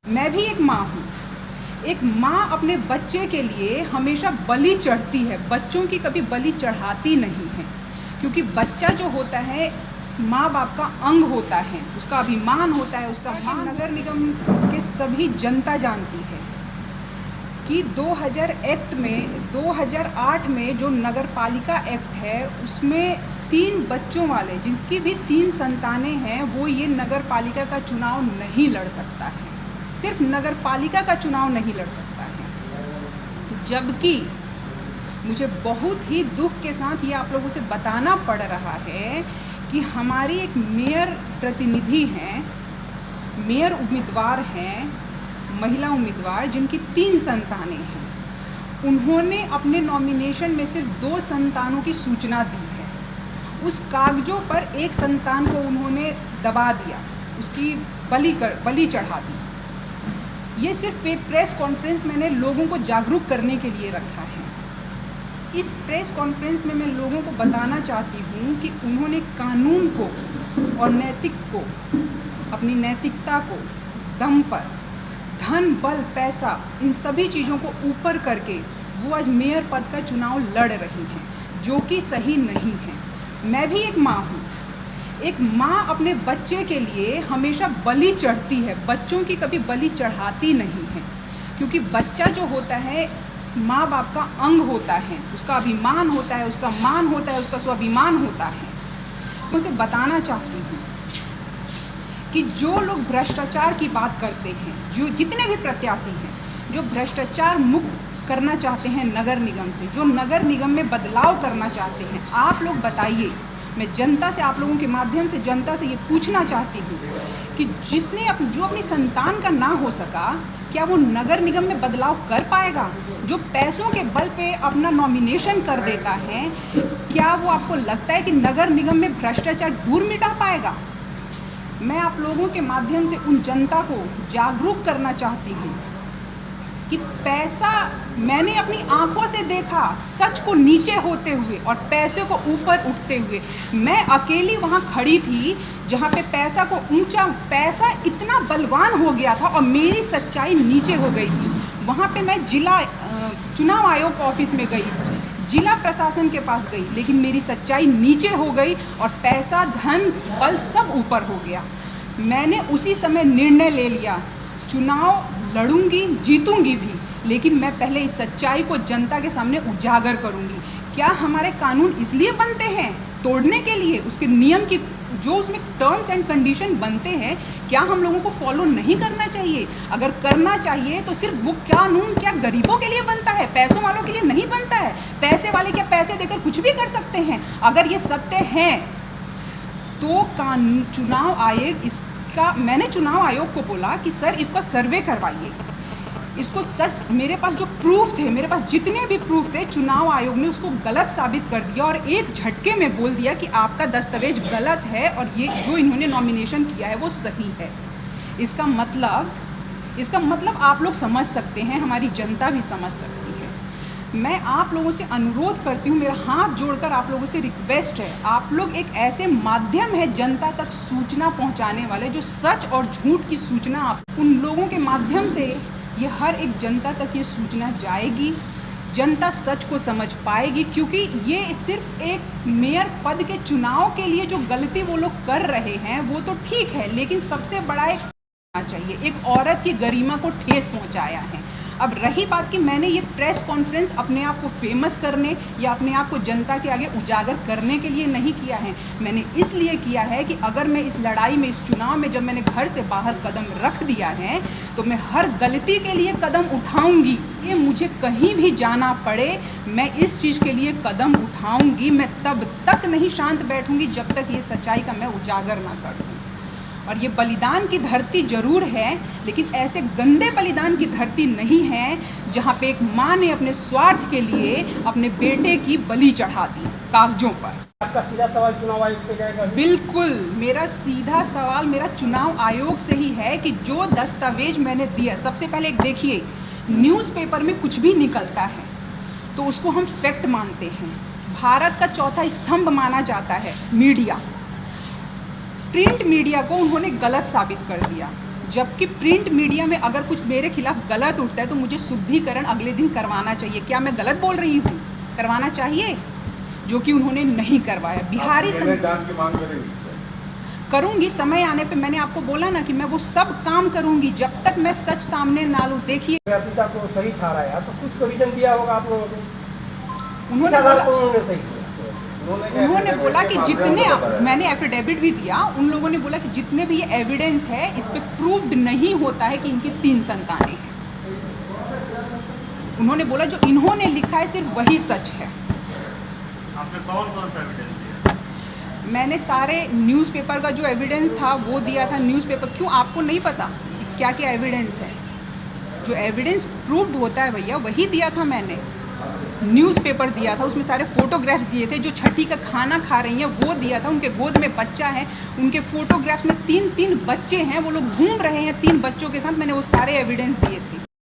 मैं भी एक माँ हूँ। एक माँ अपने बच्चे के लिए हमेशा बलि चढ़ती है, बच्चों की कभी बलि चढ़ाती नहीं है, क्योंकि बच्चा जो होता है माँ बाप का अंग होता है, उसका अभिमान होता है, उसका मान। नगर निगम के सभी जनता जानती है कि 2008 में जो नगर पालिका एक्ट है उसमें 3 बच्चों वाले जिसकी भी 3 संतानें हैं वो ये नगर पालिका का चुनाव नहीं लड़ सकता है, सिर्फ नगर पालिका का चुनाव नहीं लड़ सकता है। जबकि मुझे बहुत ही दुख के साथ ये आप लोगों से बताना पड़ रहा है कि हमारी एक मेयर प्रतिनिधि हैं, मेयर उम्मीदवार हैं, महिला उम्मीदवार जिनकी 3 संतानें हैं, उन्होंने अपने नॉमिनेशन में सिर्फ 2 संतानों की सूचना दी है। उस कागजों पर एक संतान को उन्होंने दबा दिया, उसकी बलि चढ़ा दी। ये सिर्फ प्रेस कॉन्फ्रेंस मैंने लोगों को जागरूक करने के लिए रखा है। इस प्रेस कॉन्फ्रेंस में मैं लोगों को बताना चाहती हूँ कि उन्होंने कानून को और नैतिक को, अपनी नैतिकता को दम पर धन, बल, पैसा, इन सभी चीज़ों को ऊपर करके वो आज मेयर पद का चुनाव लड़ रही हैं, जो कि सही नहीं है। मैं भी एक माँ हूँ। एक माँ अपने बच्चे के लिए हमेशा बलि चढ़ती है, बच्चों की कभी बलि चढ़ाती नहीं है, क्योंकि बच्चा जो होता है माँ बाप का अंग होता है, उसका अभिमान होता है, उसका मान होता है, उसका स्वाभिमान होता है। मैं उसे बताना चाहती हूँ कि जो लोग भ्रष्टाचार की बात करते हैं, जो जितने भी प्रत्याशी हैं जो भ्रष्टाचार मुक्त करना चाहते हैं नगर निगम से, जो नगर निगम में बदलाव करना चाहते हैं, आप लोग बताइए। मैं जनता से, आप लोगों के माध्यम से जनता से ये पूछना चाहती हूँ कि जिसने जो अपनी संतान का ना हो सका, क्या वो नगर निगम में बदलाव कर पाएगा? जो पैसों के बल पे अपना नॉमिनेशन कर देता है, क्या वो आपको लगता है कि नगर निगम में भ्रष्टाचार दूर मिटा पाएगा? मैं आप लोगों के माध्यम से उन जनता को जागरूक करना चाहती हूँ कि पैसा मैंने अपनी आंखों से देखा, सच को नीचे होते हुए और पैसे को ऊपर उठते हुए। मैं अकेली वहाँ खड़ी थी जहाँ पे पैसा को ऊंचा, पैसा इतना बलवान हो गया था और मेरी सच्चाई नीचे हो गई थी। वहाँ पे मैं जिला चुनाव आयोग ऑफिस में गई, जिला प्रशासन के पास गई, लेकिन मेरी सच्चाई नीचे हो गई और पैसा, धन, बल सब ऊपर हो गया। मैंने उसी समय निर्णय ले लिया, चुनाव लड़ूंगी, जीतूंगी भी, लेकिन मैं पहले इस सच्चाई को जनता के सामने उजागर करूंगी। क्या हमारे कानून इसलिए बनते हैं तोड़ने के लिए? उसके नियम की जो उसमें टर्म्स एंड कंडीशन बनते हैं, क्या हम लोगों को फॉलो नहीं करना चाहिए? अगर करना चाहिए तो सिर्फ वो कानून क्या गरीबों के लिए बनता है, पैसों वालों के लिए नहीं बनता है? पैसे वाले क्या पैसे देकर कुछ भी कर सकते हैं? अगर ये सत्य है तो चुनाव आयोग मैंने चुनाव आयोग को बोला कि सर इसका सर्वे करवाइए, इसको सच, मेरे पास जो प्रूफ थे, मेरे पास जितने भी प्रूफ थे, चुनाव आयोग ने उसको गलत साबित कर दिया और एक झटके में बोल दिया कि आपका दस्तावेज गलत है और ये जो इन्होंने नॉमिनेशन किया है वो सही है। इसका मतलब आप लोग समझ सकते हैं, हमारी जनता भी समझ सकती है। मैं आप लोगों से अनुरोध करती हूँ, मेरा हाथ जोड़कर आप लोगों से रिक्वेस्ट है, आप लोग एक ऐसे माध्यम है जनता तक सूचना पहुँचाने वाले, जो सच और झूठ की सूचना, आप उन लोगों के माध्यम से ये हर एक जनता तक ये सूचना जाएगी, जनता सच को समझ पाएगी। क्योंकि ये सिर्फ एक मेयर पद के चुनाव के लिए जो गलती वो लोग कर रहे हैं वो तो ठीक है, लेकिन सबसे बड़ा एक चाहिए, एक औरत की गरिमा को ठेस पहुंचाया है। अब रही बात कि मैंने ये प्रेस कॉन्फ्रेंस अपने आप को फेमस करने या अपने आप को जनता के आगे उजागर करने के लिए नहीं किया है, मैंने इसलिए किया है कि अगर मैं इस लड़ाई में, इस चुनाव में जब मैंने घर से बाहर कदम रख दिया है तो मैं हर गलती के लिए कदम उठाऊंगी। ये मुझे कहीं भी जाना पड़े, मैं इस चीज़ के लिए कदम उठाऊंगी। मैं तब तक नहीं शांत बैठूंगी जब तक ये सच्चाई का मैं उजागर ना कर दूँ। और ये बलिदान की धरती जरूर है, लेकिन ऐसे गंदे बलिदान की धरती नहीं है जहाँ पे एक माँ ने अपने स्वार्थ के लिए अपने बेटे की बलि चढ़ा दी कागजों पर। आपका सीधा सवाल चुनाव आयोग पे जाएगा? बिल्कुल, मेरा सीधा सवाल मेरा चुनाव आयोग से ही है कि जो दस्तावेज मैंने दिया, सबसे पहले एक देखिए, न्यूज़पेपर में कुछ भी निकलता है तो उसको हम फैक्ट मानते हैं। भारत का चौथा स्तंभ माना जाता है मीडिया, प्रिंट मीडिया को उन्होंने गलत साबित कर दिया। जबकि प्रिंट मीडिया में अगर कुछ मेरे खिलाफ गलत उठता है तो मुझे शुद्धिकरण अगले दिन करवाना चाहिए। क्या मैं गलत बोल रही हूँ? करवाना चाहिए, जो कि उन्होंने नहीं करवाया। बिहारी जांच की मांग करेंगी? करूंगी, समय आने पे। मैंने आपको बोला ना कि मैं वो सब काम करूंगी जब तक मैं सच सामने ना लूं। देखिए, पिता को सही ठहराया तो कुछ तो रीजन दिया होगा आप लोगों को। उन्होंने बोला, सही किया। उन्होंने बोला कि जितने, मैंने एफिडेविट भी दिया, उन लोगों ने बोला कि जितने भी ये एविडेंस है इस पे प्रूव्ड नहीं होता है कि इनकी 3 संतानें हैं। उन्होंने बोला जो इन्होंने लिखा है सिर्फ वही सच है। आपने कौन सा एविडेंस दिया? मैंने सारे न्यूज़पेपर का जो एविडेंस था वो दिया था। न्यूज़पेपर, क्यों आपको नहीं पता कि क्या क्या एविडेंस है? जो एविडेंस प्रूव्ड होता है भैया वही दिया था मैंने। न्यूज़पेपर दिया था, उसमें सारे फोटोग्राफ्स दिए थे। जो छठी का खाना खा रही हैं वो दिया था। उनके गोद में बच्चा है, उनके फोटोग्राफ्स में 3 बच्चे हैं, वो लोग घूम रहे हैं 3 बच्चों के साथ। मैंने वो सारे एविडेंस दिए थे।